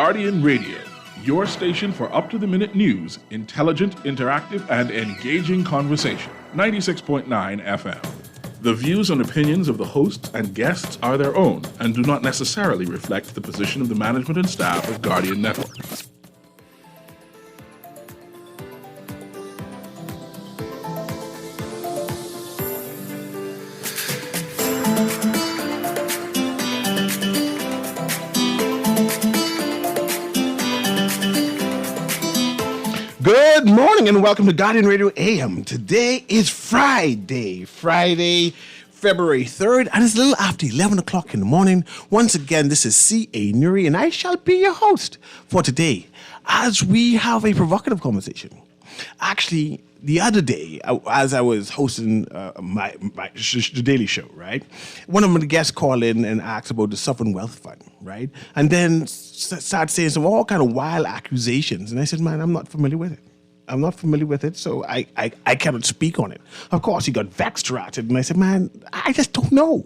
Guardian Radio, your station for up-to-the-minute news, intelligent, interactive, and engaging conversation. 96.9 FM. The views and opinions of the hosts and guests are their own and do not necessarily reflect the position of the management and staff of Guardian Network. Good morning and welcome to Guardian Radio AM. Today is Friday, February 3rd, and it's a little after 11 o'clock in the morning. Once again, this is C.A. Newry, and I shall be your host for today as we have a provocative conversation. Actually, the other day, as I was hosting the Daily Show, right, one of the guests called in and asked about the Sovereign Wealth Fund, right, and then started saying some all kind of wild accusations. And I said, man, I'm not familiar with it. So I cannot speak on it. Of course, he got vexed at it, and I said, man, I just don't know.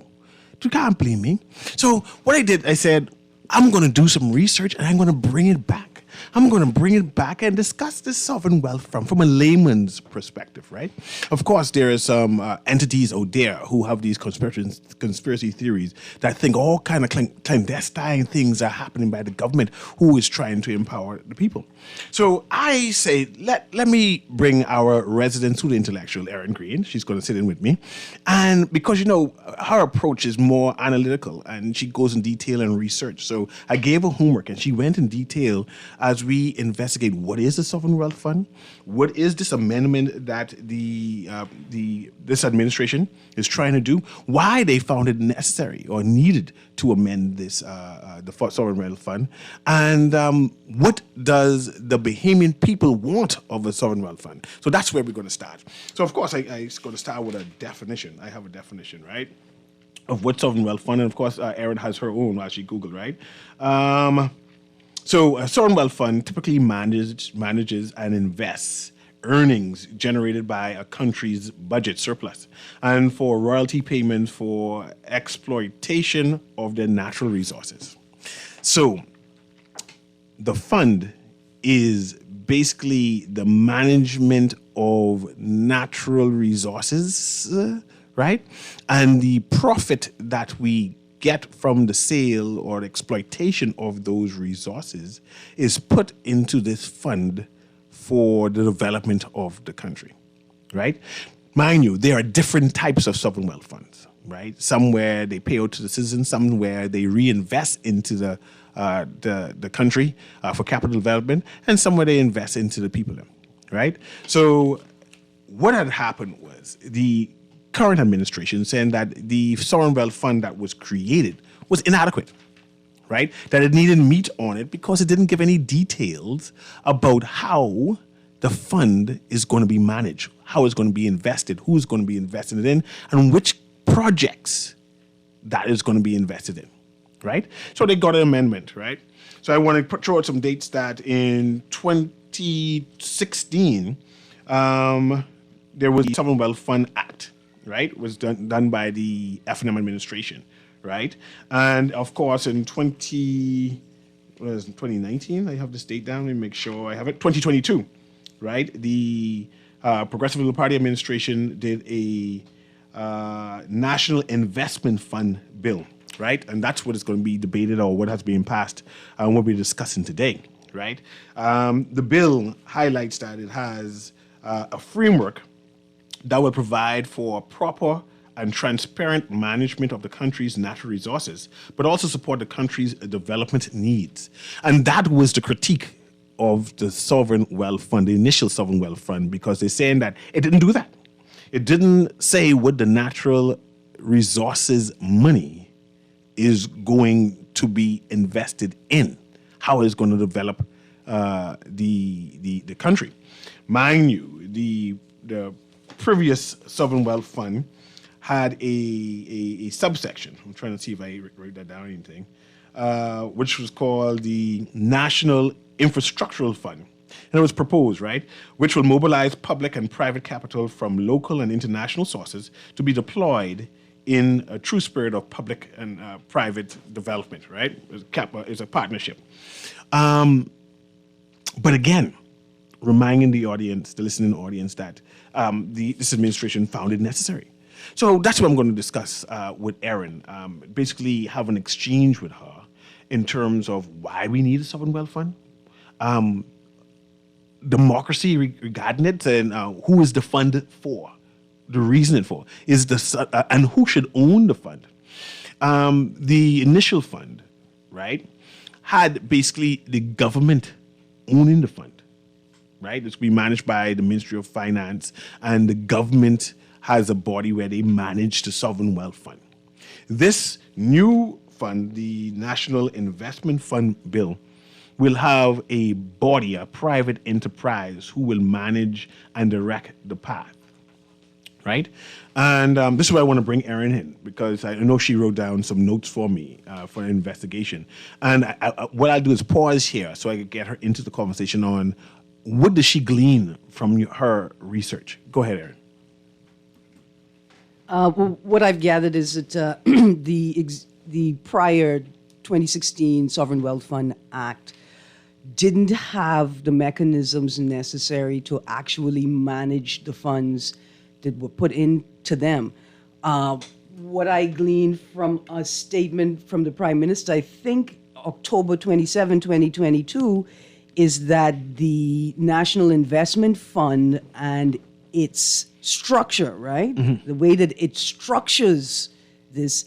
You can't blame me. So what I did, I said, I'm going to do some research, and I'm going to bring it back. I'm going to bring it back and discuss this sovereign wealth fund from a layman's perspective, right? Of course, there are some entities out there who have these conspiracy theories that think all kind of clandestine things are happening by the government who is trying to empower the people. So I say, let me bring our resident pseudo intellectual, Erin Green. She's going to sit in with me. And because, you know, her approach is more analytical and she goes in detail and research. So I gave her homework and she went in detail as we investigate what is the Sovereign Wealth Fund, what is this amendment that this administration is trying to do, why they found it necessary or needed to amend this the Sovereign Wealth Fund, and what does the Bahamian people want of a Sovereign Wealth Fund. So that's where we're going to start. So of course, I'm going to start with a definition. I have a definition, right, of what Sovereign Wealth Fund, and of course, Erin has her own while she Googled, right? So a sovereign wealth fund typically manages and invests earnings generated by a country's budget surplus and for royalty payments for exploitation of their natural resources. So the fund is basically the management of natural resources, right? And the profit that we get from the sale or the exploitation of those resources is put into this fund for the development of the country, right? Mind you, there are different types of sovereign wealth funds, right? Some where they pay out to the citizens, some where they reinvest into the country for capital development, and some where they invest into the people, right? So what had happened was the current administration saying that the sovereign wealth fund that was created was inadequate, right? That it needed meat on it because it didn't give any details about how the fund is going to be managed, how it's going to be invested, who's going to be invested in, and which projects that is going to be invested in, right? So they got an amendment, right? So I want to throw out some dates that in 2016, there was the Sovereign Wealth Fund Act, right? It was done by the F&M administration, right? And of course, in 2019, I have this date down. Let me make sure I have it. 2022, right? The Progressive Liberal Party administration did a National Investment Fund bill, right? And that's what is going to be debated or what has been passed and what we're discussing today, right? The bill highlights that it has a framework that will provide for proper and transparent management of the country's natural resources, but also support the country's development needs. And that was the critique of the Sovereign Wealth Fund, the initial Sovereign Wealth Fund, because they're saying that it didn't do that. It didn't say what the natural resources money is going to be invested in, how it's going to develop the country. Mind you, the previous Sovereign Wealth Fund had a subsection. I'm trying to see if I write that down or anything, which was called the National Infrastructural Fund. And it was proposed, right, which will mobilize public and private capital from local and international sources to be deployed in a true spirit of public and private development, right? It's a partnership. But again, reminding the audience, the listening audience, that this administration found it necessary. So that's what I'm going to discuss with Erin. Basically, have an exchange with her in terms of why we need a sovereign wealth fund, democracy regarding it, and who is the fund for, the reason it for, is and who should own the fund. The initial fund, right, had basically the government owning the fund, right? It's being managed by the Ministry of Finance, and the government has a body where they manage the sovereign wealth fund. This new fund, the National Investment Fund Bill, will have a body, a private enterprise, who will manage and direct the path, right? And this is why I want to bring Erin in, because I know she wrote down some notes for me for an investigation. And what I'll do is pause here so I can get her into the conversation on what does she glean from her research. Go ahead, Erin. Well, what I've gathered is that the prior 2016 Sovereign Wealth Fund Act didn't have the mechanisms necessary to actually manage the funds that were put into them. What I gleaned from a statement from the Prime Minister, I think October 27, 2022, is that the National Investment Fund and its structure, right? Mm-hmm. The way that it structures this,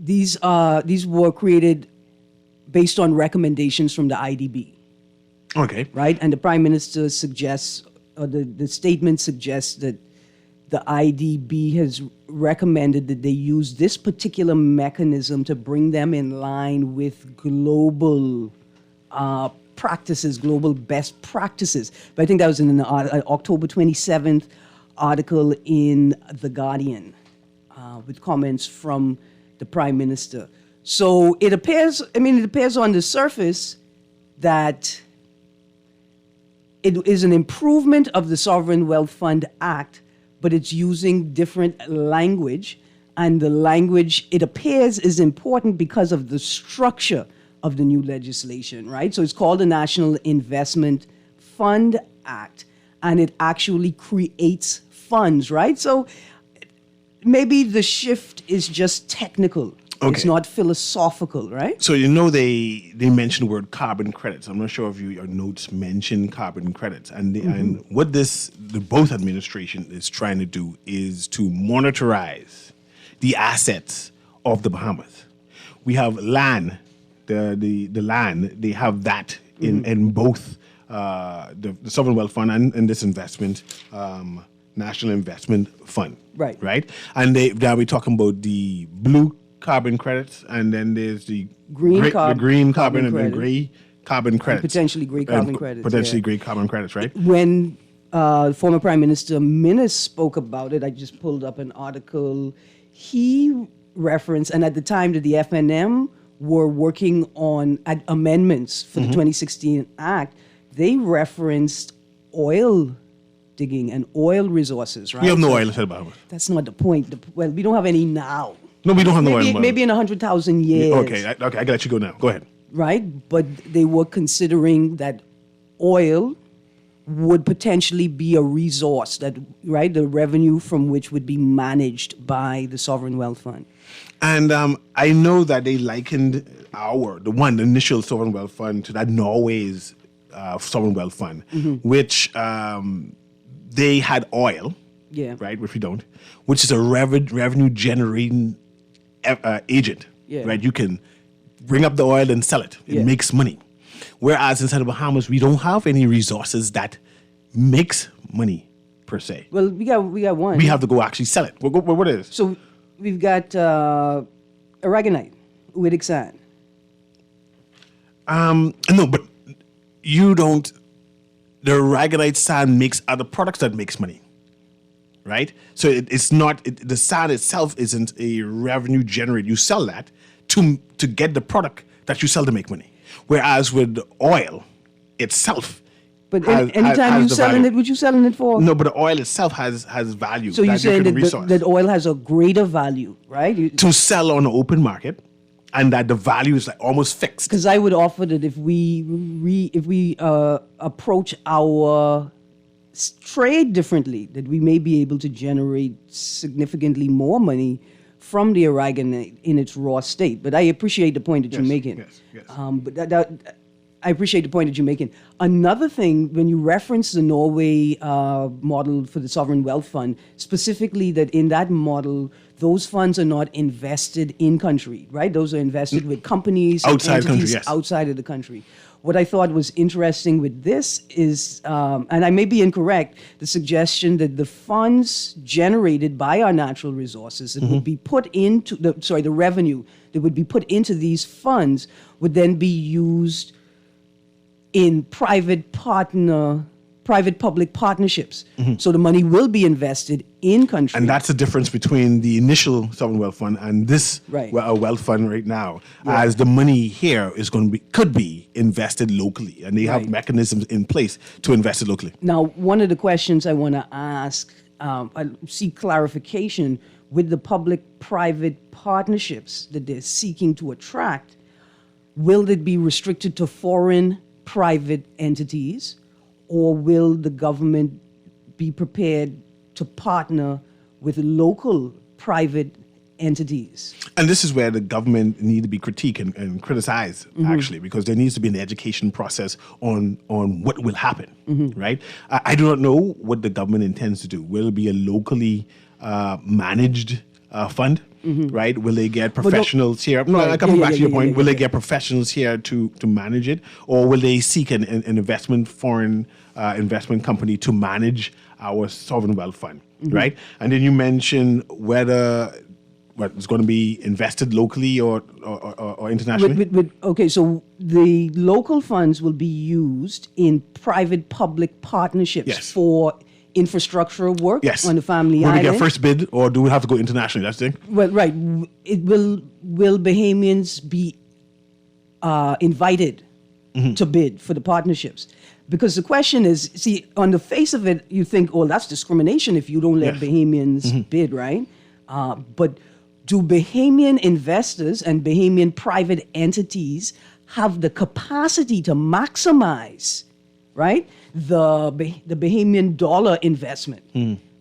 these were created based on recommendations from the IDB. Okay. Right? And the Prime Minister suggests, or the statement suggests that the IDB has recommended that they use this particular mechanism to bring them in line with global practices, global best practices. But I think that was in an October 27th article in The Guardian with comments from the Prime Minister. So it appears on the surface that it is an improvement of the Sovereign Wealth Fund Act, but it's using different language. And the language, it appears, is important because of the structure of the new legislation, right? So it's called the National Investment Fund Act, and it actually creates funds, right? So maybe the shift is just technical. Okay. It's not philosophical, right? So they mentioned the word carbon credits. I'm not sure if your notes mention carbon credits. And and what the both administration is trying to do is to monetize the assets of the Bahamas. We have land, the land, they have that in both the Sovereign Wealth Fund and this investment, National Investment Fund. Right. Right? And now we're talking about the blue carbon credits, and then there's the green carbon and then gray carbon credits. And potentially gray carbon credits. Potentially gray carbon credits, right? When former Prime Minister Minnis spoke about it, I just pulled up an article. He referenced, and at the time that the FNM were working on amendments for the 2016 Act, they referenced oil digging and oil resources, right? We have no oil in Bahamas. That's not the point. Well, we don't have any now. No, we don't have no oil. Maybe in 100,000 years. Okay, I gotta let you go now. Go ahead. Right, but they were considering that oil would potentially be a resource that, right, the revenue from which would be managed by the Sovereign Wealth Fund. And I know that they likened the initial Sovereign Wealth Fund to that Norway's Sovereign Wealth Fund, which they had oil, right, which we don't, which is a revenue generating agent, right? You can bring up the oil and sell it. It makes money. Whereas inside of Bahamas, we don't have any resources that makes money per se. Well, we got one. We have to go actually sell it. What is it? So we've got aragonite, Uidic sand. No, but you don't. The aragonite sand makes other products that makes money, right? So it's not the sand itself isn't a revenue generator. You sell that to get the product that you sell to make money. Whereas with oil itself, But anytime you're selling it, what you selling it for? No, but the oil itself has value. So you're saying that oil has a greater value, right? To sell on the open market, and that the value is like almost fixed. Because I would offer that if we approach our trade differently, that we may be able to generate significantly more money from the aragonite in its raw state. But I appreciate the point that you're making. Yes. But I appreciate the point that you're making. Another thing, when you reference the Norway model for the sovereign wealth fund, specifically that in that model, those funds are not invested in country, right? Those are invested with companies outside and entities country, yes. outside of the country. What I thought was interesting with this is, and I may be incorrect, the suggestion that the funds generated by our natural resources that would be put into the revenue that would be put into these funds would then be used in private-public partnerships. So the money will be invested in country. And that's the difference between the initial sovereign wealth fund and this wealth fund right now. Right. As the money here is could be invested locally, and they have mechanisms in place to invest it locally. Now, one of the questions I want to ask, I seek clarification with the public-private partnerships that they're seeking to attract. Will it be restricted to foreign private entities, or will the government be prepared to partner with local private entities? And this is where the government need to be critiqued and criticized, actually, because there needs to be an education process on what will happen, right? I do not know what the government intends to do. Will it be a locally managed fund? Right? Will they get professionals here? No, coming back to your point, will they get professionals here to manage it? Or will they seek an foreign investment company to manage our sovereign wealth fund, right? And then you mentioned whether it's going to be invested locally or internationally? Okay, so the local funds will be used in private-public partnerships for infrastructure work on the family island. Will we get first bid, or do we have to go internationally? That's the thing. Well, right. Will Bahamians be invited to bid for the partnerships? Because the question is, see, on the face of it, you think, oh, that's discrimination if you don't let Bahamians bid, right? But do Bahamian investors and Bahamian private entities have the capacity to maximize, right, the Bahamian dollar investment,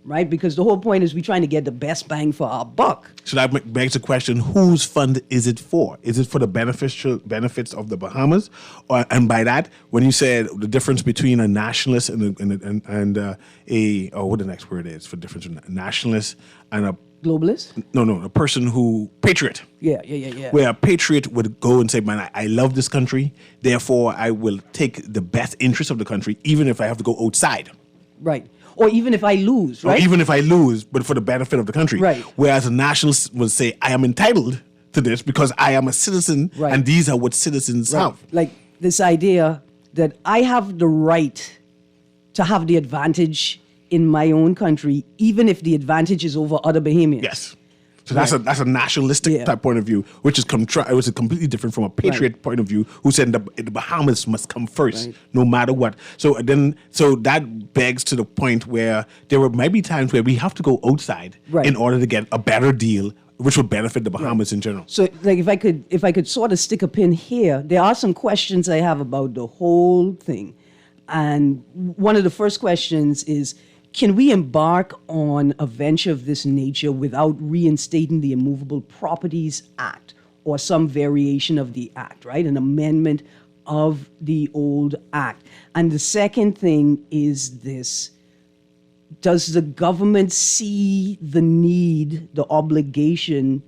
right? Because the whole point is we're trying to get the best bang for our buck. So that begs the question, whose fund is it for? Is it for the benefits of the Bahamas? And by that, when you said the difference between a nationalist and what the next word is for the difference between a nationalist and a globalist? No, a person patriot. Yeah. Where a patriot would go and say, man, I love this country, therefore I will take the best interest of the country, even if I have to go outside. Right. Or even if I lose, right? Or even if I lose, but for the benefit of the country. Right. Whereas a nationalist would say, I am entitled to this because I am a citizen, and these are what citizens have. Like this idea that I have the right to have the advantage in my own country, even if the advantage is over other Bahamians. Yes. So that's a nationalistic type point of view, which is completely different from a patriot point of view, who said the Bahamas must come first, no matter what. So that begs to the point where might be times where we have to go outside in order to get a better deal, which would benefit the Bahamas in general. So, like, if I could sort of stick a pin here, there are some questions I have about the whole thing, and one of the first questions is, can we embark on a venture of this nature without reinstating the Immovable Properties Act or some variation of the act, right? An amendment of the old act. And the second thing is this: does the government see the need, the obligation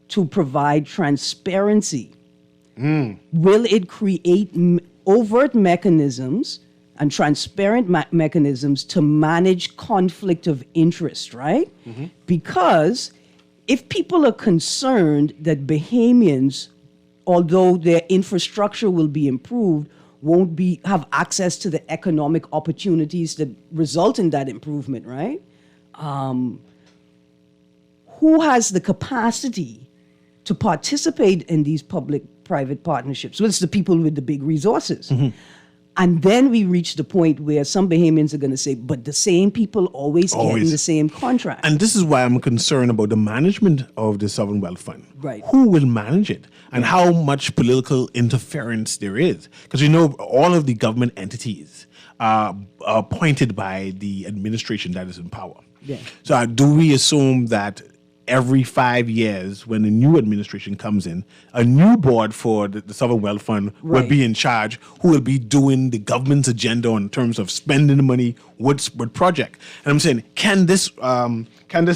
to provide transparency? Will it create overt mechanisms and transparent mechanisms to manage conflict of interest, right? Because if people are concerned that Bahamians, although their infrastructure will be improved, won't have access to the economic opportunities that result in that improvement, right? Who has the capacity to participate in these public-private partnerships? Well, it's the people with the big resources. And then we reach the point where some Bahamians are going to say, but the same people always getting the same contract. And this is why I'm concerned about the management of the Sovereign Wealth Fund. Right. Who will manage it? And how much political interference there is? Because you know, all of the government entities are appointed by the administration that is in power. Yeah. So do we assume that every 5 years, when a new administration comes in, a new board for the Sovereign Wealth Fund will be in charge, who will be doing the government's agenda in terms of spending the money, what project? And I'm saying, can this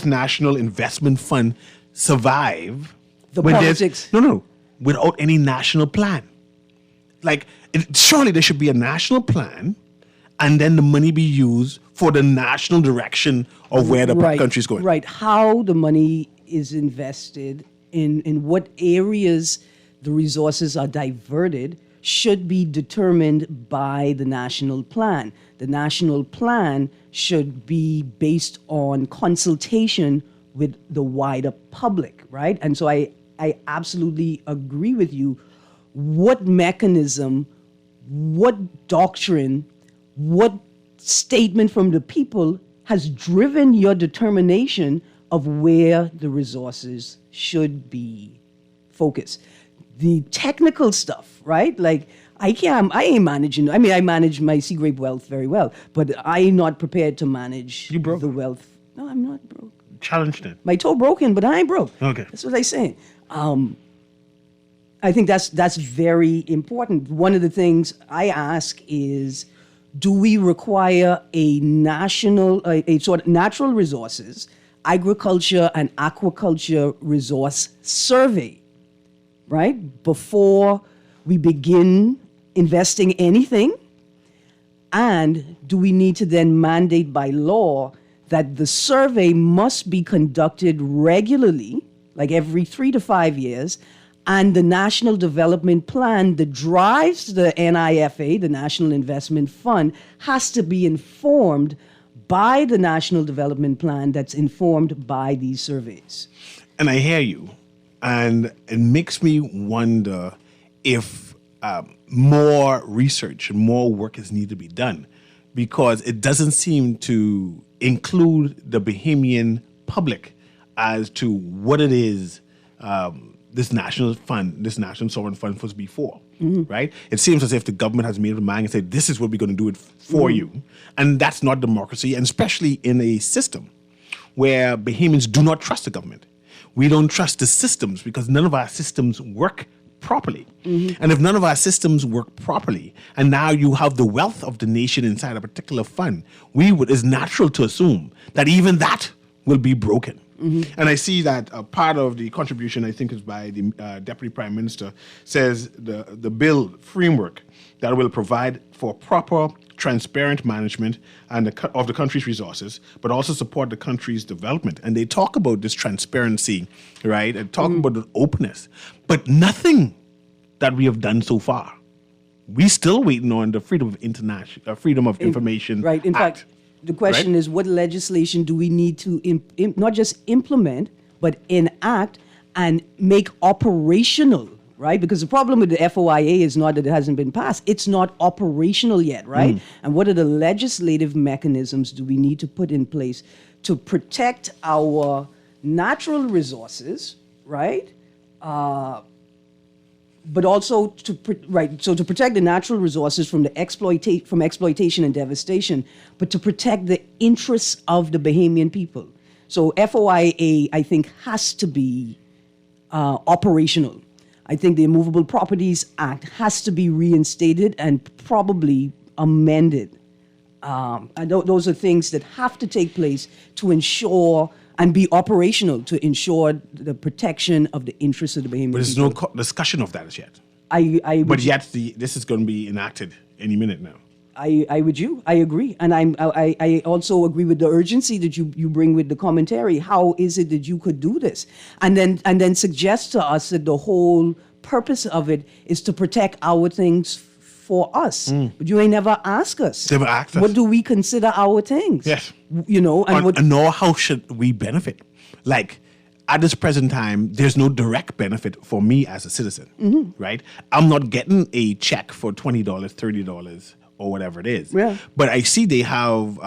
National Investment Fund survive The when politics. without any national plan? Like, surely there should be a national plan, and then the money be used for the national direction of where the country is going. Right. How the money is invested, in what areas the resources are diverted, should be determined by the national plan. The national plan should be based on consultation with the wider public, right? And so I absolutely agree with you. What mechanism, what doctrine, what statement from the people has driven your determination of where the resources should be focused? The technical stuff, right? Like, I ain't managing. I mean, I manage my sea grape wealth very well, but I'm not prepared to manage You broke? the wealth. No, I'm not broke. Challenged it. My toe broken, but I ain't broke. Okay. That's what I'm saying. I think that's very important. One of the things I ask is, do we require a national, a sort of natural resources, agriculture and aquaculture resource survey, right? Before we begin investing anything? And do we need to then mandate by law that the survey must be conducted regularly, like every 3 to 5 years, and the National Development Plan that drives the NIFA, the National Investment Fund, has to be informed by the National Development Plan that's informed by these surveys? And I hear you. And it makes me wonder if more research and more work is needed to be done, because it doesn't seem to include the Bahamian public as to what it is this national fund, this national sovereign fund was before, right? It seems as if the government has made up mind and said, this is what we're going to do it for you. And that's not democracy, and especially in a system where Bahamians do not trust the government. We don't trust the systems because none of our systems work properly. And if none of our systems work properly, and now you have the wealth of the nation inside a particular fund, it's natural to assume that even that will be broken. And I see that part of the contribution, I think, is by the Deputy Prime Minister, says the bill framework that will provide for proper, transparent management of the country's resources, but also support the country's development. And they talk about this transparency, right? And talk about the openness, but nothing that we have done so far. We still waiting on the Freedom of Information Right. In Act. fact, the question is, what legislation do we need to not just implement, but enact and make operational, right? Because the problem with the FOIA is not that it hasn't been passed. It's not operational yet, right? And what are the legislative mechanisms do we need to put in place to protect our natural resources, right? But also to protect the natural resources from exploitation and devastation, but to protect the interests of the Bahamian people. So FOIA, I think, has to be operational. I think the Immovable Properties Act has to be reinstated and probably amended. And those are things that have to take place to ensure and be operational to ensure the protection of the interests of the Bahamian But there's people. no discussion of that as yet. But Yet this is going to be enacted any minute now. I agree, and I also agree with the urgency that you bring with the commentary. How is it that you could do this, and then suggest to us that the whole purpose of it is to protect our things for us, but you ain't never ask us. Never asked us. What do we consider our things? Yes. You know, and nor how should we benefit. Like, at this present time, there's no direct benefit for me as a citizen, right? I'm not getting a check for $20, $30 or whatever it is. Yeah. But I see they have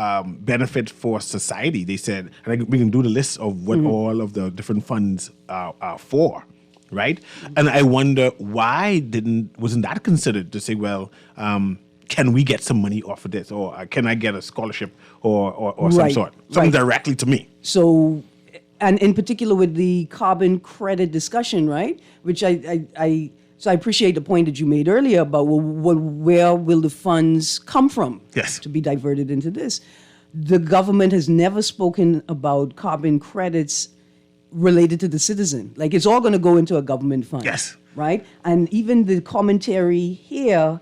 benefit for society. They said, and we can do the list of what all of the different funds are for, right? And I wonder why wasn't that considered to say, well, can we get some money off of this, or can I get a scholarship or some Right, sort, something right. directly to me? So, and in particular with the carbon credit discussion, right? Which so I appreciate the point that you made earlier about where will the funds come from Yes. to be diverted into this. The government has never spoken about carbon credits related to the citizen. Like it's all going to go into a government fund. Yes. Right? And even the commentary here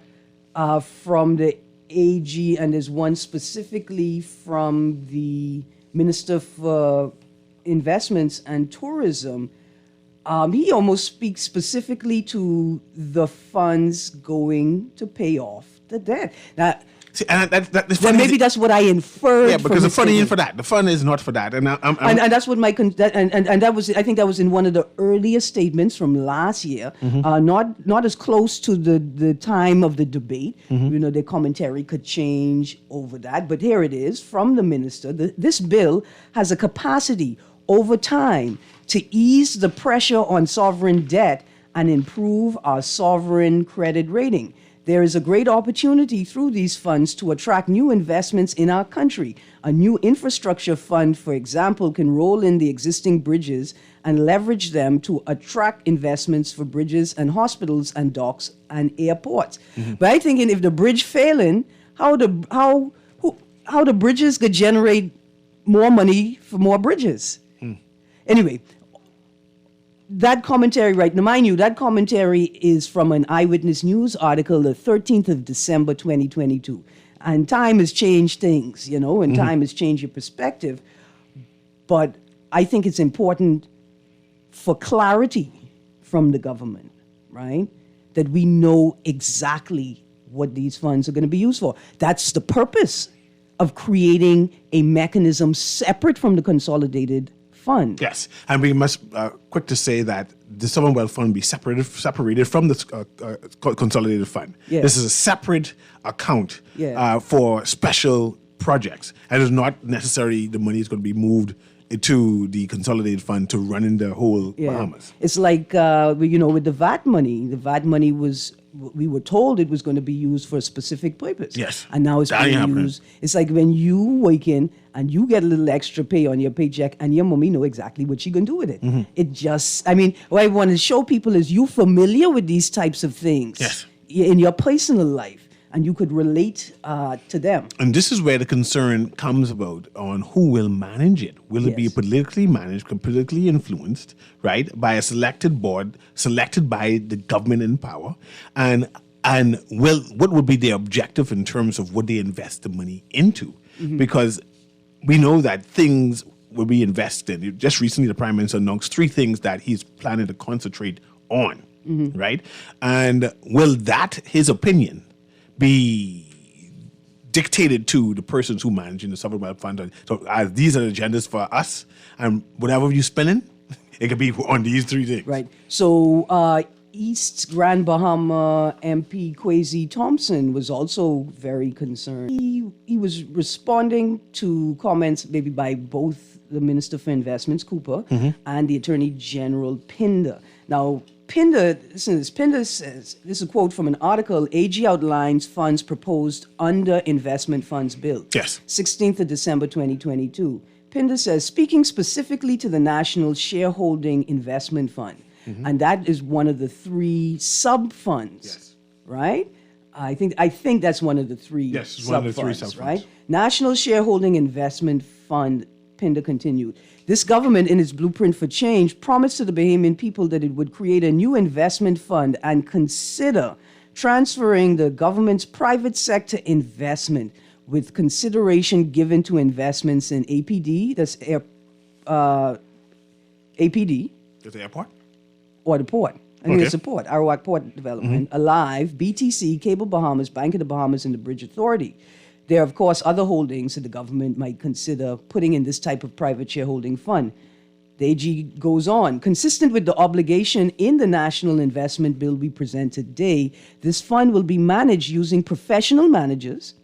from the AG, and there's one specifically from the Minister for Investments and Tourism, he almost speaks specifically to the funds going to pay off the debt. Now, See, and the well, funny maybe that's what I inferred. yeah, from because the his fund ain't statement. for that. The fund is not for that. And And that's what and that was, I think that was in one of the earlier statements from last year, not as close to the time of the debate. You know, their commentary could change over that, but here it is from the minister. This bill has a capacity over time to ease the pressure on sovereign debt and improve our sovereign credit rating. There is a great opportunity through these funds to attract new investments in our country. A new infrastructure fund, for example, can roll in the existing bridges and leverage them to attract investments for bridges and hospitals and docks and airports. But I'm thinking if the bridge failing, how the bridges could generate more money for more bridges? Anyway, that commentary, right, now mind you, that commentary is from an Eyewitness News article, the 13th of December, 2022. And time has changed things, you know, and time has changed your perspective. But I think it's important for clarity from the government, right, that we know exactly what these funds are going to be used for. That's the purpose of creating a mechanism separate from the consolidated fund. yes, and we must quick to say that the sovereign wealth fund be separated from the consolidated fund. Yeah. This is a separate account Yeah. for special projects, and it's not necessarily the money is going to be moved to the consolidated fund to run in the whole Bahamas. It's like, you know, with the VAT money was, we were told it was going to be used for a specific purpose. Yes. And now it's That ain't being happening. used. It's like when you wake in and you get a little extra pay on your paycheck and your mommy know exactly what she going to do with it. Mm-hmm. It just, I mean, what I want to show people is you familiar with these types of things Yes. in your personal life, and you could relate to them. And this is where the concern comes about on who will manage it. Will it be Yes. politically managed, politically influenced, right, by a selected board, selected by the government in power? And what would be their objective in terms of what they invest the money into? Because we know that things will be invested. Just recently, the Prime Minister announced 3 things that he's planning to concentrate on, right? And will that, his opinion, be dictated to the persons who manage in the sovereign wealth fund? So these are the agendas for us, and whatever you spending, it could be on these 3 things. Right. So East Grand Bahama MP Kwesi Thompson was also very concerned. He was responding to comments maybe by both the Minister for Investments, Cooper, and the Attorney General, Pinder. Now, Pinder says, this is a quote from an article, AG outlines funds proposed under investment funds bill. Yes. 16th of December 2022. Pinder says, speaking specifically to the National Shareholding Investment Fund, and that is one of the 3 sub-funds, Yes. right? I think that's one of the 3 Yes, it's one of the 3 sub-funds, sub-funds. right? National Shareholding Investment Fund, Pinder continued. This government, in its blueprint for change, promised to the Bahamian people that it would create a new investment fund and consider transferring the government's private sector investment with consideration given to investments in APD, that's APD, Is the airport? or the port. I think it's Okay. the port, Arawak Port Development, Alive, BTC, Cable Bahamas, Bank of the Bahamas, and the Bridge Authority. There are, of course, other holdings that the government might consider putting in this type of private shareholding fund. The AG goes on. Consistent with the obligation in the National Investment Bill we present today, this fund will be managed using professional managers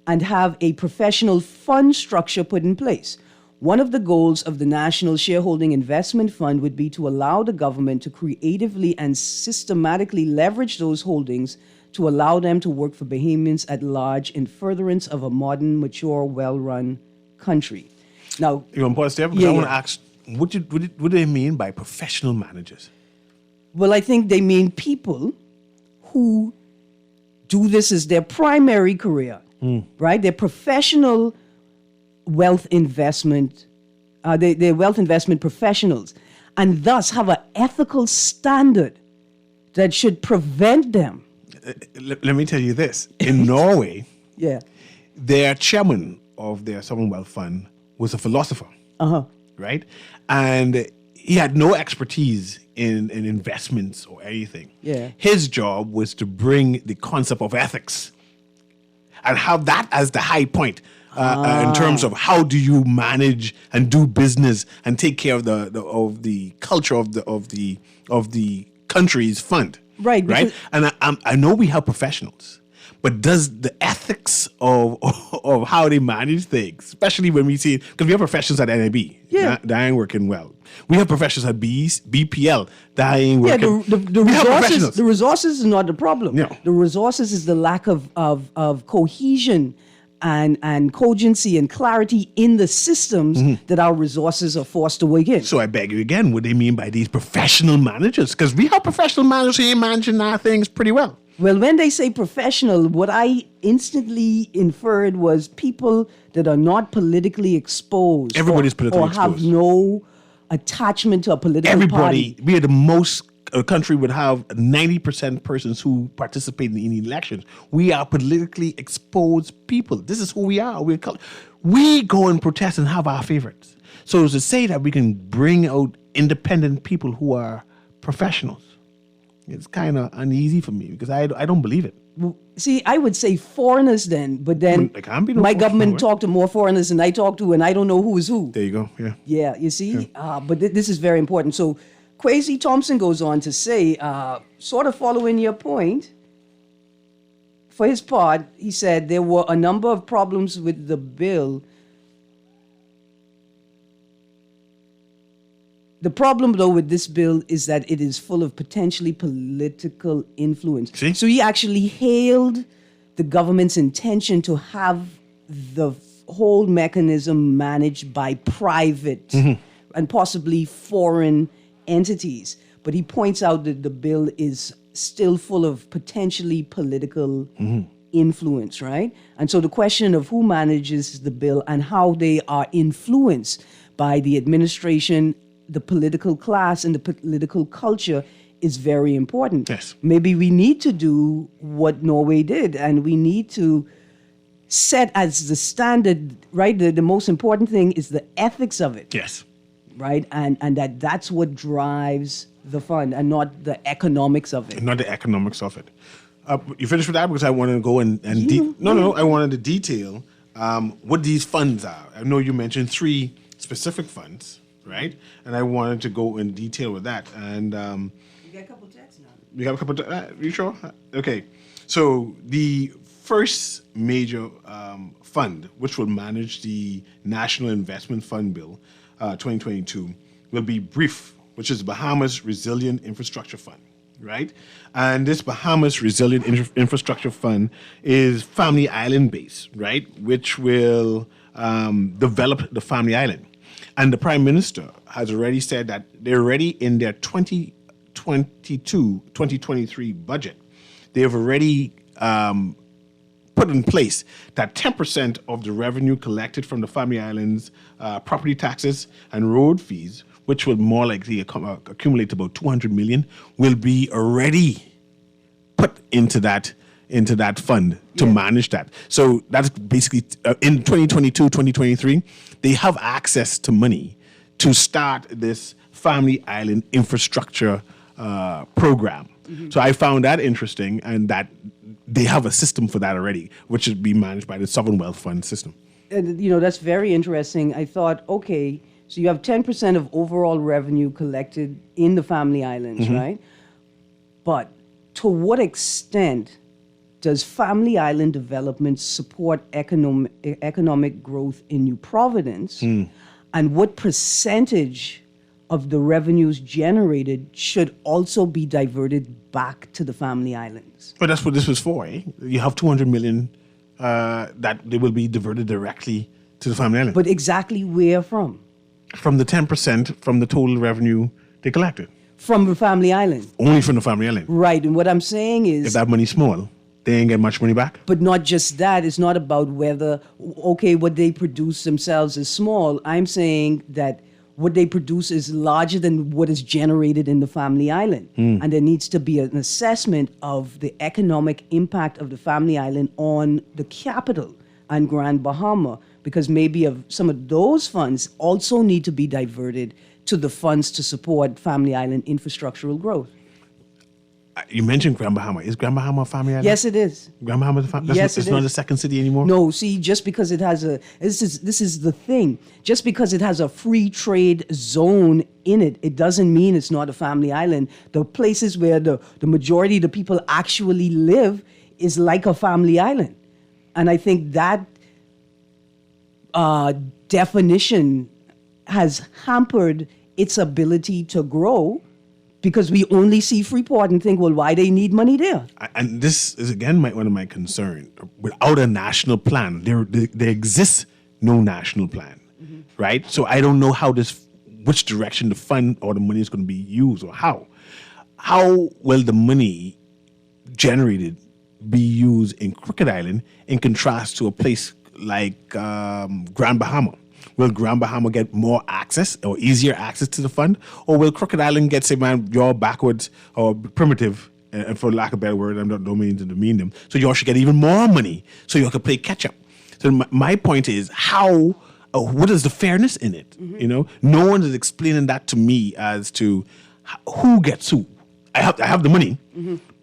and have a professional fund structure put in place. One of the goals of the National Shareholding Investment Fund would be to allow the government to creatively and systematically leverage those holdings to allow them to work for Bahamians at large in furtherance of a modern, mature, well-run country. Now, You want to pause there? Because I want to ask, what do they mean by professional managers? well, I think they mean people who do this as their primary career, right? They're professional wealth investment, they're wealth investment professionals, and thus have an ethical standard that should prevent them. Let me tell you this. In Norway, Yeah. their chairman of their sovereign wealth fund was a philosopher, right? And he had no expertise in investments or anything. Yeah. His job was to bring the concept of ethics and have that as the high point in terms of how do you manage and do business and take care of the culture of the country's fund. Right, Right. because- And I know we have professionals, but does the ethics of how they manage things, especially when we see, because we have professionals at NAB, Yeah. that ain't working well. We have professionals at BPL that ain't Yeah, working. the We have resources. professionals. The resources is not the problem. No. The resources is the lack of cohesion and cogency and clarity in the systems that our resources are forced to work in. So I beg you again, what do they mean by these professional managers? Because we have professional managers who ain't managing our things pretty well. Well, when they say professional, what I instantly inferred was people that are not politically exposed. Everybody's or, politically or have exposed. no attachment to a political Everybody, party. we are the most, a country would have 90% persons who participate in the elections. We are politically exposed people. This is who we are. We go and protest and have our favorites. So to say that we can bring out independent people who are professionals, it's kind of uneasy for me because I don't believe it. See, I would say foreigners then, but then Well, there can't be no my foreigners, government right? talked to more foreigners than I talk to, and I don't know who is who. There you go. Yeah. Yeah, you see? But this is very important. So Kwesi Thompson goes on to say, sort of following your point, for his part, he said there were a number of problems with the bill. The problem, though, with this bill is that it is full of potentially political influence. See? So he actually hailed the government's intention to have the whole mechanism managed by private and possibly foreign entities. But he points out that the bill is still full of potentially political influence, right? And so the question of who manages the bill and how they are influenced by the administration, the political class, and the political culture is very important. Yes. Maybe we need to do what Norway did, and we need to set as the standard, right? The most important thing is the ethics of it, Yes. right? And that's what drives the fund and not the economics of it. Not the economics of it. You finished with that because I wanted to go and I wanted to detail what these funds are. I know you mentioned 3 specific funds, right? And I wanted to go in detail with that. And You got a couple texts now. we got a couple. You sure? Okay. So the first major fund, which will manage the National Investment Fund Bill 2022, will be BRIEF, which is Bahamas Resilient Infrastructure Fund, right? And this Bahamas Resilient Infrastructure Fund is Family Island based, right? Which will develop the Family Island. And the Prime Minister has already said that they're already in their 2022-2023 budget. They have already put in place that 10% of the revenue collected from the Family Islands property taxes and road fees, which will more likely accumulate about 200 million, will be already put into that fund to manage that. So that's basically in 2022, 2023, they have access to money to start this Family Island infrastructure program. So I found that interesting, and that they have a system for that already, which should be managed by the Sovereign Wealth Fund system. And, that's very interesting. I thought, okay, So you have 10% of overall revenue collected in the Family Islands, right? But to what extent does Family Island development support economic growth in New Providence? And what percentage of the revenues generated should also be diverted back to the Family Islands? But that's what this was for, eh? You have 200 million that they will be diverted directly to the Family Island. But exactly where from? From the 10% from the total revenue they collected. From the Family Island. Only from the Family Island. Right. And what I'm saying If is, that money's small, they ain't get much money back. but not just that. It's not about whether, okay, what they produce themselves is small. I'm saying that what they produce is larger than what is generated in the Family Island. And there needs to be an assessment of the economic impact of the Family Island on the capital and Grand Bahama, because maybe some of those funds also need to be diverted to the funds to support Family Island infrastructural growth. You mentioned Grand Bahama. Is Grand Bahama a Family Island? Yes, it is. Grand Bahama is a family. Yes, it's it not is. a second city anymore. No, see, just because it has this is the thing. Just because it has a free trade zone in it, it doesn't mean it's not a Family Island. The places where the majority of the people actually live is like a Family Island, and I think that definition has hampered its ability to grow. Because we only see Freeport and think, well, why they need money there? And this is, again, one of my concerns. Without a national plan, there exists no national plan, right? So I don't know which direction the fund or the money is going to be used or how. How will the money generated be used in Crooked Island in contrast to a place like Grand Bahama? Will Grand Bahama get more access or easier access to the fund? Or will Crooked Island get, say, man, y'all backwards or primitive, for lack of a better word, I don't mean to demean them, so y'all should get even more money so y'all can play catch up? So my point is, what is the fairness in it? You know, no one is explaining that to me as to who gets who. I have the money,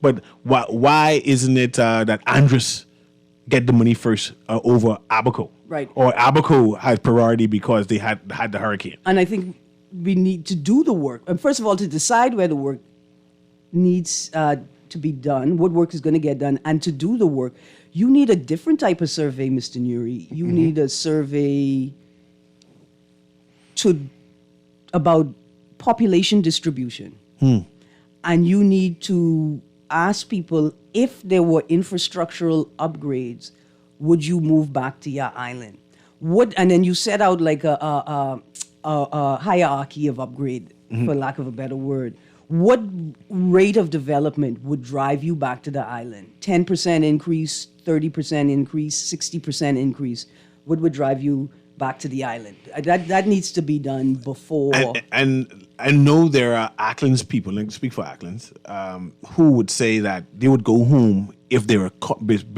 but why isn't it that Andres get the money first over Abaco? Right. Or Abaco had priority because they had the hurricane. And I think we need to do the work. And first of all, to decide where the work needs to be done, what work is going to get done, and to do the work, you need a different type of survey, Mr. Newry. You need a survey about population distribution. And you need to ask people, if there were infrastructural upgrades, would you move back to your island? And then you set out like a hierarchy of upgrade, for lack of a better word. What rate of development would drive you back to the island? 10% increase, 30% increase, 60% increase. What would drive you back to the island? That needs to be done before. And I know there are Acklands people, like speak for Acklands, who would say that they would go home if there were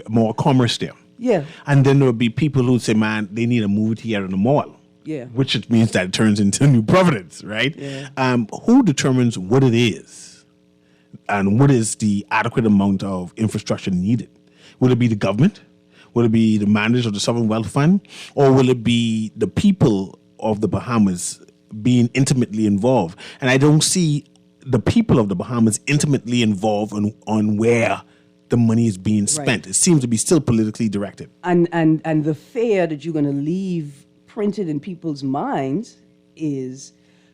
more commerce there. Yeah. And then there would be people who would say, man, they need a movie theater in the mall. Yeah. Which it means that it turns into New Providence, right? Yeah. Who determines what it is? And what is the adequate amount of infrastructure needed? Will it be the government? Will it be the managers of the Sovereign Wealth Fund? Or will it be the people of the Bahamas being intimately involved? And I don't see the people of the Bahamas intimately involved on where the money is being spent. Right. It seems to be still politically directed. And the fear that you're going to leave printed in people's minds is,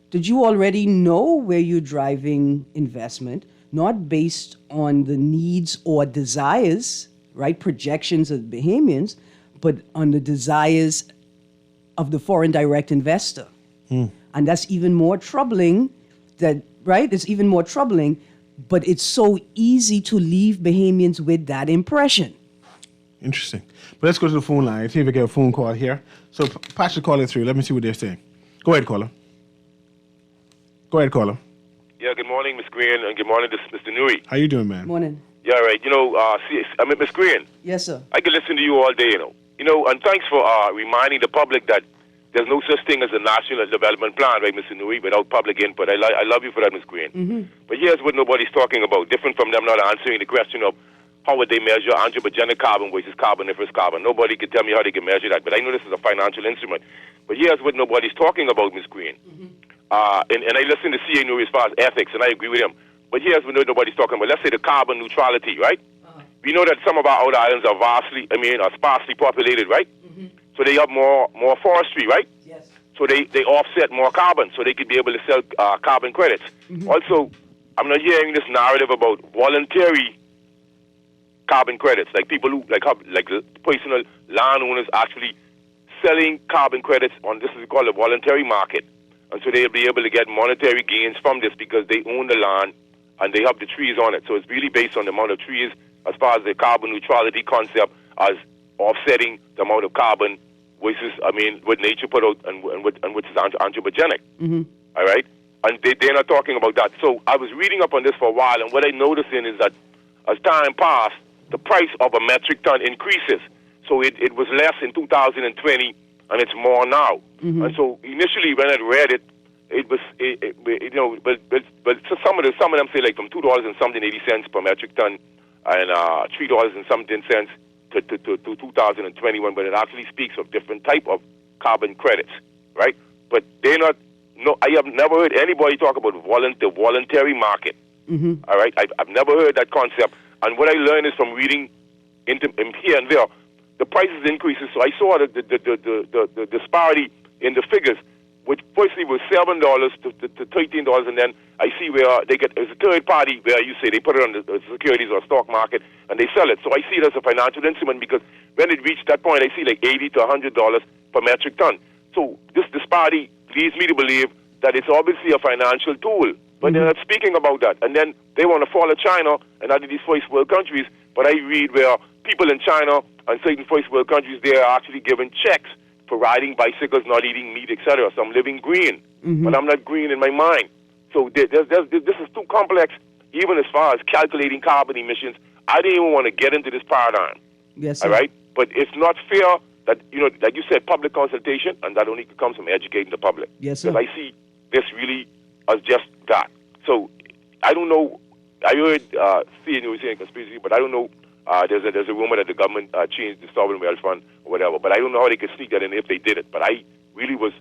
did you already know where you're driving investment, not based on the needs or desires, right, projections of Bahamians, but on the desires of the foreign direct investor? And that's even more troubling, It's even more troubling, but it's so easy to leave Bahamians with that impression. Interesting. But let's go to the phone line. See if we get a phone call here. So patch the caller through. Let me see what they're saying. Go ahead, caller. Yeah, good morning, Ms. Green, and good morning to Mr. Newry. How you doing, man? Morning. Yeah, right. Ms. Green, Yes, sir. I can listen to you all day, and thanks for reminding the public that there's no such thing as a national development plan, right, Mr. Newry, without public input. I love you for that, Ms. Green. But here's what nobody's talking about, different from them not answering the question of how would they measure anthropogenic carbon versus carboniferous carbon? Nobody can tell me how they can measure that, but I know this is a financial instrument. But here's what nobody's talking about, Ms. Green. And I listen to C.A. Newry as far as ethics, and I agree with him. But here's what nobody's talking about. Let's say the carbon neutrality, right? We know that some of our outer islands are are sparsely populated, right? So they have more forestry, right? Yes. So they offset more carbon, so they could be able to sell carbon credits. Also, I'm not hearing this narrative about voluntary carbon credits, like people who like the personal landowners actually selling carbon credits on this is called a voluntary market, and so they'll be able to get monetary gains from this because they own the land and they have the trees on it. So it's really based on the amount of trees as far as the carbon neutrality concept as offsetting the amount of carbon versus what nature put out and which is anthropogenic. All right, and they're not talking about that. So I was reading up on this for a while, and what I noticed is that as time passed, the price of a metric ton increases. So it was less in 2020, and it's more now. And so initially, when I read it, it was but some of them say like from $2 and something 80 cents per metric ton, and $3 and something cents to 2021. But it actually speaks of different type of carbon credits, right? But they're not. No, I have never heard anybody talk about the voluntary market. All right, I've never heard that concept. And what I learned is from reading into here and there, the prices increases. So I saw the disparity in the figures, which firstly was $7 to $13, and then I see where they get as a third party where you say they put it on the securities or stock market and they sell it. So I see it as a financial instrument because when it reached that point, I see like $80 to $100 per metric ton. So this disparity leads me to believe that it's obviously a financial tool. But they're not speaking about that. And then they want to follow China and other these first world countries. But I read where people in China and certain first world countries, they are actually given checks for riding bicycles, not eating meat, etc. So I'm living green, but I'm not green in my mind. So this is too complex, even as far as calculating carbon emissions. I didn't even want to get into this paradigm. Yes, sir. All right? But it's not fair that, like you said, public consultation, and that only comes from educating the public. Yes, sir. Because I see this really as just that. So I don't know. I heard C.A. Newry saying conspiracy, but I don't know. There's a rumor that the government changed the sovereign wealth fund or whatever. But I don't know how they could sneak that in if they did it. But I really was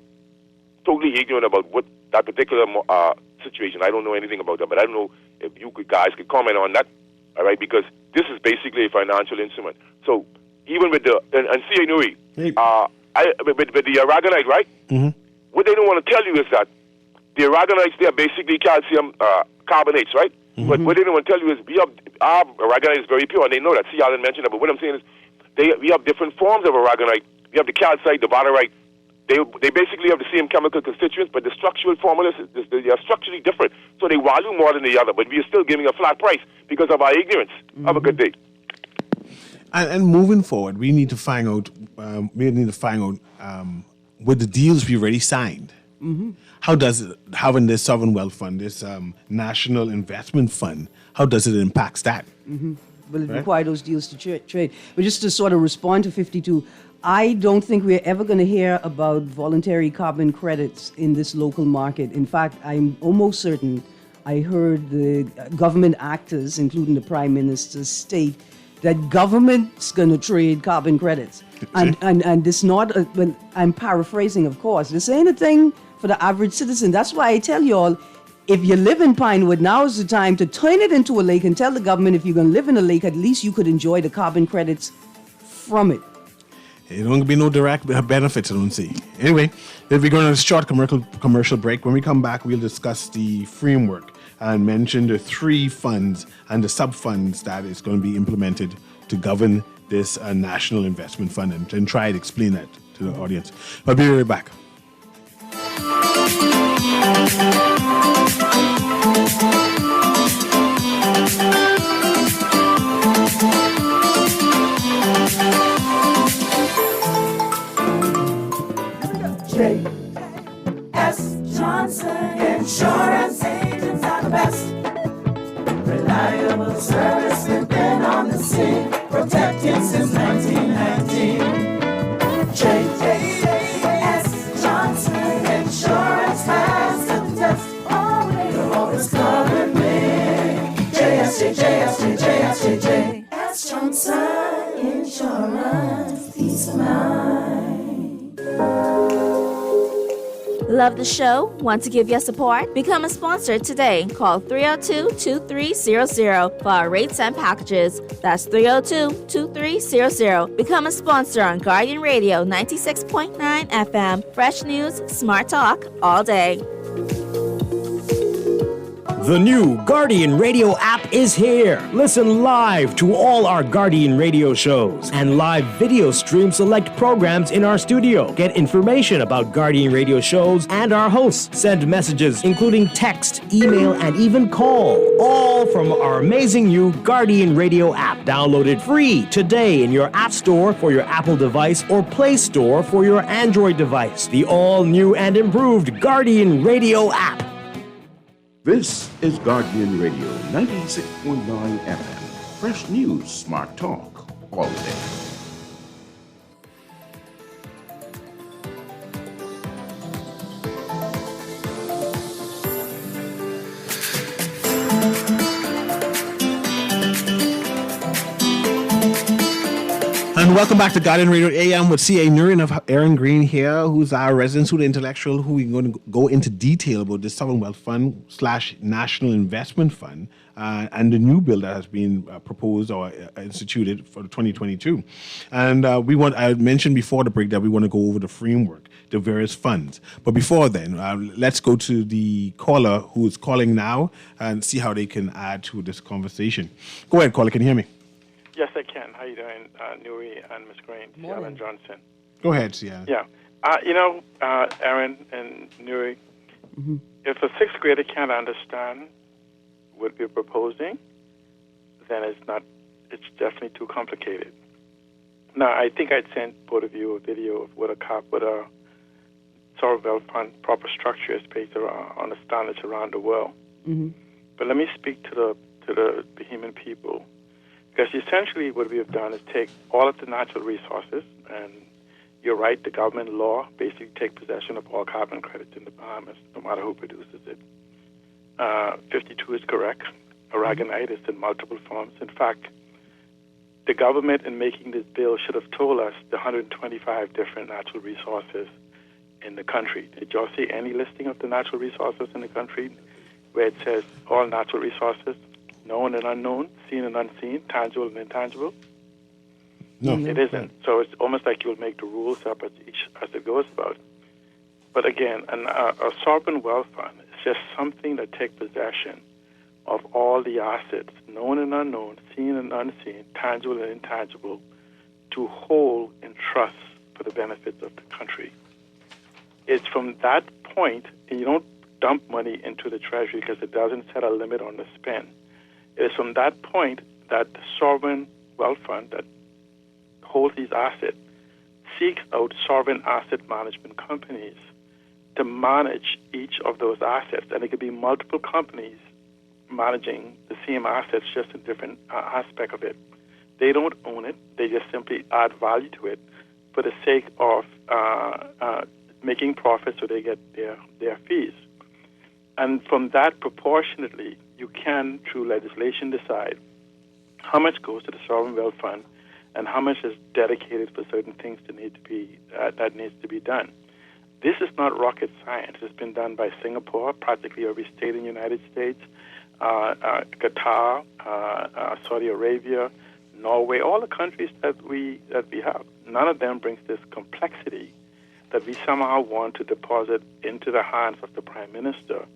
totally ignorant about what that particular situation. I don't know anything about that. But I don't know if you guys could comment on that. All right, because this is basically a financial instrument. So even with the and C.A. Newry, with the aragonite, right? What they don't want to tell you is that the aragonites, they are basically calcium carbonates, right? But what they don't want to tell you is our aragonite is very pure, and they know that. See, I didn't mention that, but what I'm saying is we have different forms of aragonite. We have the calcite, the valerite. They basically have the same chemical constituents, but the structural formulas, they are structurally different. So they value more than the other, but we are still giving a flat price because of our ignorance. Have a good day. And moving forward, we need to find out. With the deals we already signed. How does it, having this sovereign wealth fund, this national investment fund, how does it impact that? Will it require those deals to trade? But just to sort of respond to 52, I don't think we're ever going to hear about voluntary carbon credits in this local market. In fact, I'm almost certain I heard the government actors, including the Prime Minister, state that government's going to trade carbon credits. And this not, well, I'm paraphrasing, of course, this ain't a thing for the average citizen. That's why I tell you all, if you live in Pinewood, now is the time to turn it into a lake and tell the government if you're going to live in a lake, at least you could enjoy the carbon credits from it. It won't be no direct benefits, I don't see. Anyway, we're going on a short commercial break. When we come back, we'll discuss the framework and mention the three funds and the sub-funds that is going to be implemented to govern this national investment fund and try to explain that to the audience. I'll be right back. J.S. Johnson Insurance agents are the best. Reliable service, we've been on the scene, protecting since 1919. J.S. Johnson Insurance has the test. You're always covered with JSJ. insurance, peace of mind. Love the show? Want to give your support? Become a sponsor today. Call 302-2300 for our rates and packages. That's 302-2300. Become a sponsor on Guardian Radio 96.9 FM. Fresh news, smart talk, all day. The new Guardian Radio app is here. Listen live to all our Guardian Radio shows and live video stream select programs in our studio. Get information about Guardian Radio shows and our hosts. Send messages including text, email, and even call. All from our amazing new Guardian Radio app. Download it free today in your App Store for your Apple device or Play Store for your Android device. The all-new and improved Guardian Radio app. This is Guardian Radio 96.9 FM. Fresh news, smart talk, all day. And welcome back to Guardian Radio AM with C.A. Newry and Aaron Green here, who's our resident student intellectual, who we're going to go into detail about the Sovereign Wealth Fund / National Investment Fund and the new bill that has been proposed or instituted for 2022. And I mentioned before the break that we want to go over the framework, the various funds. But before then, let's go to the caller who is calling now and see how they can add to this conversation. Go ahead, caller. Can you hear me? Yes, I can. How you doing, Newry and Ms. Green? Alan Johnson. Go ahead, Cialan. Yeah. Aaron and Newry, if a sixth grader can't understand what we're proposing, then it's definitely too complicated. Now, I think I'd sent both of you a video of what a sovereign wealth fund proper structure is based on the standards around the world. But let me speak to the Bahamian people. Because essentially what we have done is take all of the natural resources, and you're right, the government law basically take possession of all carbon credits in the Bahamas, no matter who produces it. 52 is correct. Aragonite is in multiple forms. In fact, the government in making this bill should have told us the 125 different natural resources in the country. Did y'all see any listing of the natural resources in the country where it says all natural resources? Known and unknown, seen and unseen, tangible and intangible? No. It isn't. So it's almost like you'll make the rules up as it goes about. But again, a sovereign wealth fund is just something that takes possession of all the assets, known and unknown, seen and unseen, tangible and intangible, to hold in trust for the benefits of the country. It's from that point, and you don't dump money into the treasury because it doesn't set a limit on the spend. It is from that point that the sovereign wealth fund that holds these assets seeks out sovereign asset management companies to manage each of those assets. And it could be multiple companies managing the same assets, just in different aspect of it. They don't own it. They just simply add value to it for the sake of making profit so they get their fees. And from that, proportionately, you can, through legislation, decide how much goes to the sovereign wealth fund and how much is dedicated for certain things that needs to be done. This is not rocket science. It's been done by Singapore, practically every state in the United States, Qatar, Saudi Arabia, Norway, all the countries that we have. None of them brings this complexity that we somehow want to deposit into the hands of the Prime Minister,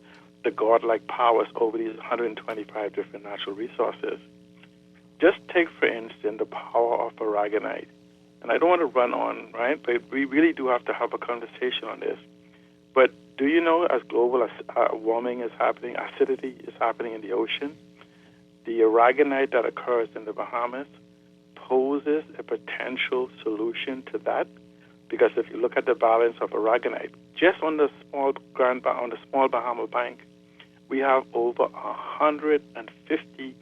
the godlike powers over these 125 different natural resources. Just take, for instance, the power of aragonite. And I don't want to run on, right? But we really do have to have a conversation on this. But do you know, as global warming is happening, acidity is happening in the ocean, the aragonite that occurs in the Bahamas poses a potential solution to that? Because if you look at the balance of aragonite, just on the small Bahama Bank, we have over 150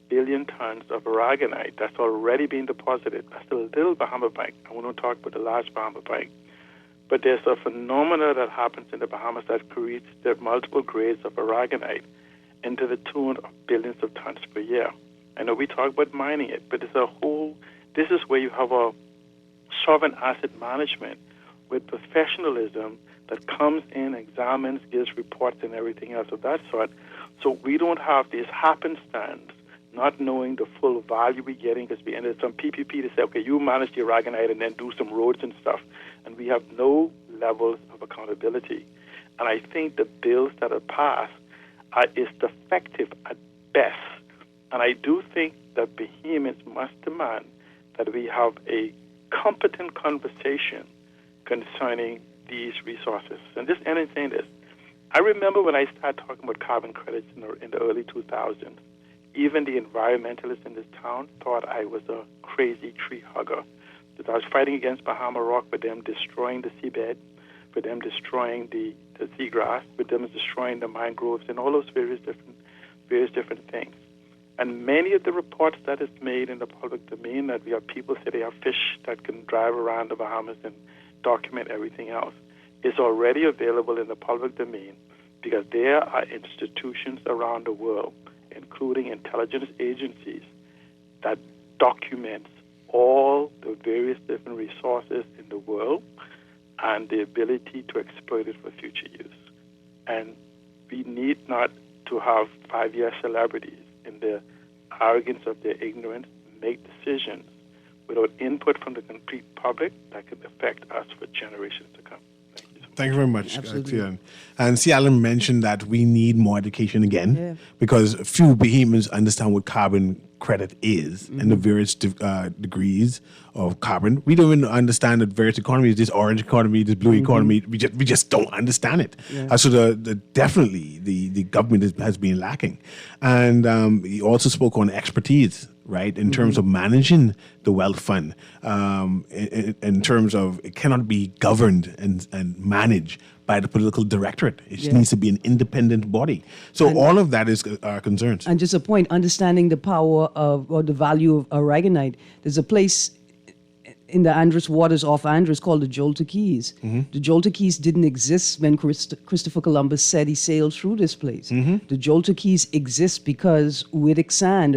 billion tons of aragonite that's already been deposited. That's the little Bahama Bank. I won't talk about the large Bahama Bank. But there's a phenomena that happens in the Bahamas that creates the multiple grades of aragonite into the tune of billions of tons per year. I know we talk about mining it, but it's a whole this is where you have a sovereign asset management with professionalism that comes in, examines, gives reports, and everything else of that sort. So we don't have these happenstance, not knowing the full value we're getting, because we ended some PPP to say, okay, you manage the Aragonite and then do some roads and stuff. And we have no levels of accountability. And I think the bills that are passed is defective at best. And I do think that Bahamians must demand that we have a competent conversation concerning these resources. And just end in saying this. I remember when I started talking about carbon credits in the early 2000s, even the environmentalists in this town thought I was a crazy tree hugger. That I was fighting against Bahama Rock with them destroying the seabed, with them destroying the seagrass, with them destroying the mangroves, and all those various different things. And many of the reports that is made in the public domain that we have people say they have fish that can drive around the Bahamas and document everything else is already available in the public domain, because there are institutions around the world, including intelligence agencies, that documents all the various different resources in the world and the ability to exploit it for future use. And we need not to have 5-year celebrities in the arrogance of their ignorance make decisions without input from the complete public that could affect us for generations to come. Thank you very much, Tian. And see, Alan mentioned that we need more education again, because few Bahamians understand what carbon credit is and the various degrees of carbon. We don't even understand the various economies, this orange economy, this blue economy. We just don't understand it. So definitely the government has been lacking. And he also spoke on expertise, right, in terms of managing the wealth fund, in terms of it cannot be governed and managed by the political directorate. It needs to be an independent body. So all of that is our concerns. And just a point, understanding the power of, or the value of aragonite. There's a place in the Andros waters off Andros called the Jolta Keys. The Jolta Keys didn't exist when Christopher Columbus said he sailed through this place. The Jolta Keys exist because Wittig sand,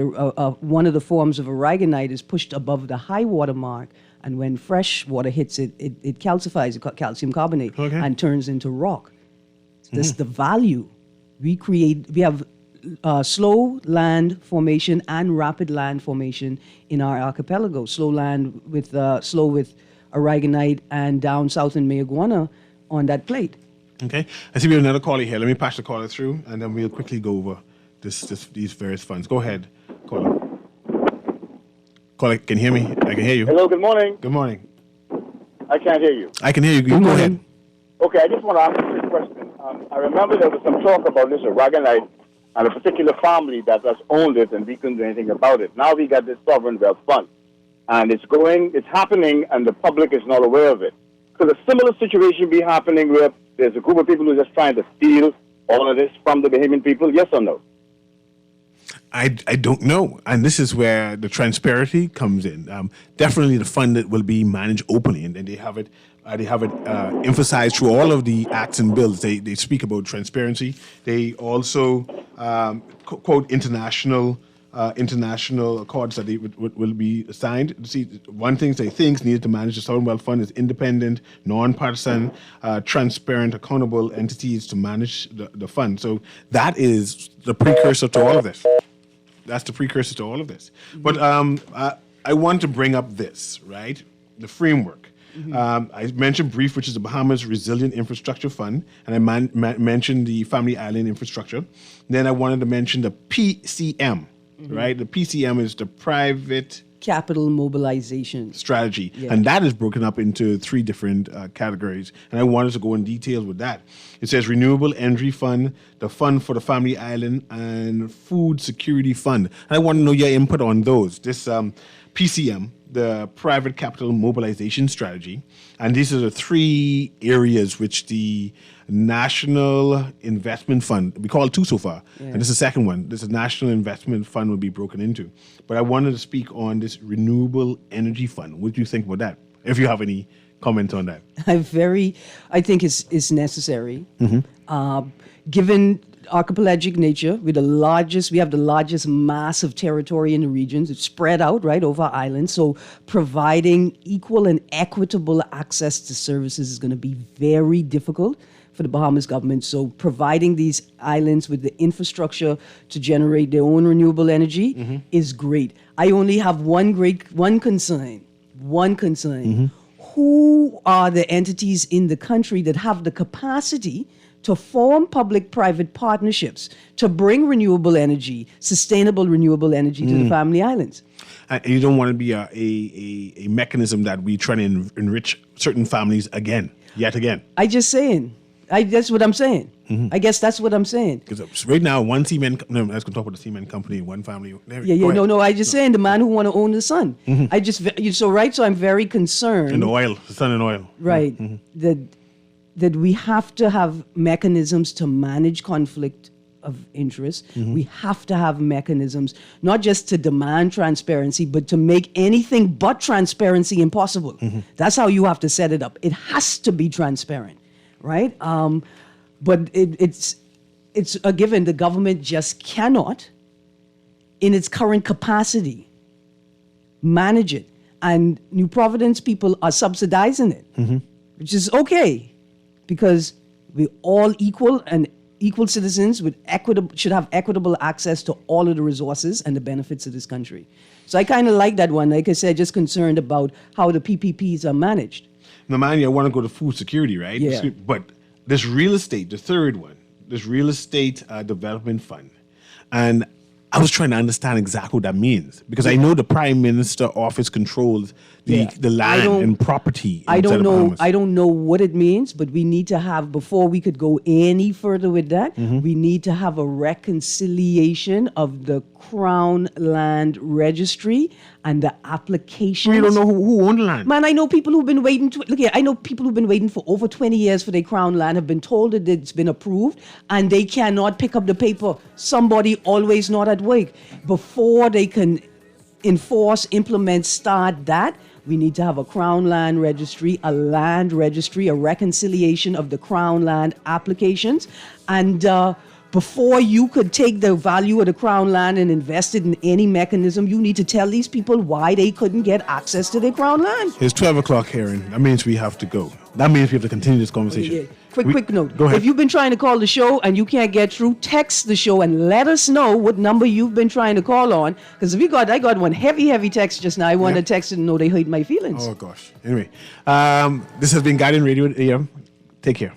one of the forms of aragonite, is pushed above the high water mark. And when fresh water hits it, it calcifies, calcium carbonate, and turns into rock. That's the value. We have slow land formation and rapid land formation in our archipelago. Slow land with aragonite, and down south in Mayaguana on that plate. Okay. I see we have another caller here. Let me pass the caller through, and then we'll quickly go over these various funds. Go ahead, caller. Caller, can you hear me? I can hear you. Hello, good morning. Good morning. I can't hear you. I can hear you. Go ahead. Okay, I just want to ask a quick question. I remember there was some talk about this aragonite and a particular family that has owned it, and we couldn't do anything about it. Now we got this sovereign wealth fund, and it's happening, and the public is not aware of it. Could a similar situation be happening where there's a group of people who are just trying to steal all of this from the Bahamian people? Yes or no? I don't know, and this is where the transparency comes in. Definitely, the fund that will be managed openly, and they have it emphasized through all of the acts and bills. They speak about transparency. They also quote international accords that they will be signed. See, one thing they think needed to manage the sovereign wealth fund is independent, non-partisan, transparent, accountable entities to manage the fund. So that is the precursor to all of this. That's the precursor to all of this. But I want to bring up this, right? The framework. I mentioned BREEF, which is the Bahamas Resilient Infrastructure Fund, and I mentioned the Family Island Infrastructure. Then I wanted to mention the PCM, right? The PCM is the Private Capital Mobilization Strategy, and that is broken up into 3 different categories, and I wanted to go in details with that. It says Renewable Energy Fund, the Fund for the Family Island, and Food Security Fund. And I want to know your input on those. This PCM, the Private Capital Mobilization Strategy, and these are the 3 areas which the National Investment Fund, we call it 2 so far, and this is the second one. This is National Investment Fund will be broken into. But I wanted to speak on this Renewable Energy Fund. What do you think about that? If you have any comment on that? I think it's necessary. Given archipelagic nature, we have the largest mass of territory in the regions. It's spread out, right, over islands. So providing equal and equitable access to services is going to be very difficult for the Bahamas government. So providing these islands with the infrastructure to generate their own renewable energy is great. I only have one concern. Who are the entities in the country that have the capacity to form public-private partnerships to bring renewable energy, sustainable renewable energy to the Family Islands? And you don't want to be a mechanism that we try to enrich certain families yet again. That's what I'm saying. I guess that's what I'm saying. Because right now, one cement, I was going to talk about the cement company, one family. Saying the man who want to own the sun. So I'm very concerned. And the sun and oil. Right. That we have to have mechanisms to manage conflict of interest. We have to have mechanisms, not just to demand transparency, but to make anything but transparency impossible. That's how you have to set it up. It has to be transparent, right? But it's a given. The government just cannot, in its current capacity, manage it. And New Providence people are subsidizing it, which is okay, because we're all equal and equal citizens with should have equitable access to all of the resources and the benefits of this country. So I kind of like that one. Like I said, just concerned about how the PPPs are managed. Now, man, I want to go to food security, right? Yeah. But this real estate, the third one, this real estate development fund, and I was trying to understand exactly what that means, because I know the Prime Minister office controls the land and property. I don't know what it means, but we need to have, before we could go any further with that, we need to have a reconciliation of the Crown Land Registry and the applications. We don't know who owned the land. Man, I know people who've been waiting I know people who've been waiting for over 20 years for their Crown land, have been told that it's been approved, and they cannot pick up the paper. Somebody always not at work. Before they can enforce, implement, start that, we need to have a Crown Land Registry, a land registry, a reconciliation of the Crown Land applications. And before you could take the value of the Crown Land and invest it in any mechanism, you need to tell these people why they couldn't get access to their Crown Land. It's 12 o'clock, Karen. That means we have to go. That means we have to continue this conversation. Quick note. Go ahead. If you've been trying to call the show and you can't get through, text the show and let us know what number you've been trying to call on. Because I got one heavy text just now. I want to text it and know they hurt my feelings. Oh, gosh. Anyway, this has been Guardian Radio AM. Take care.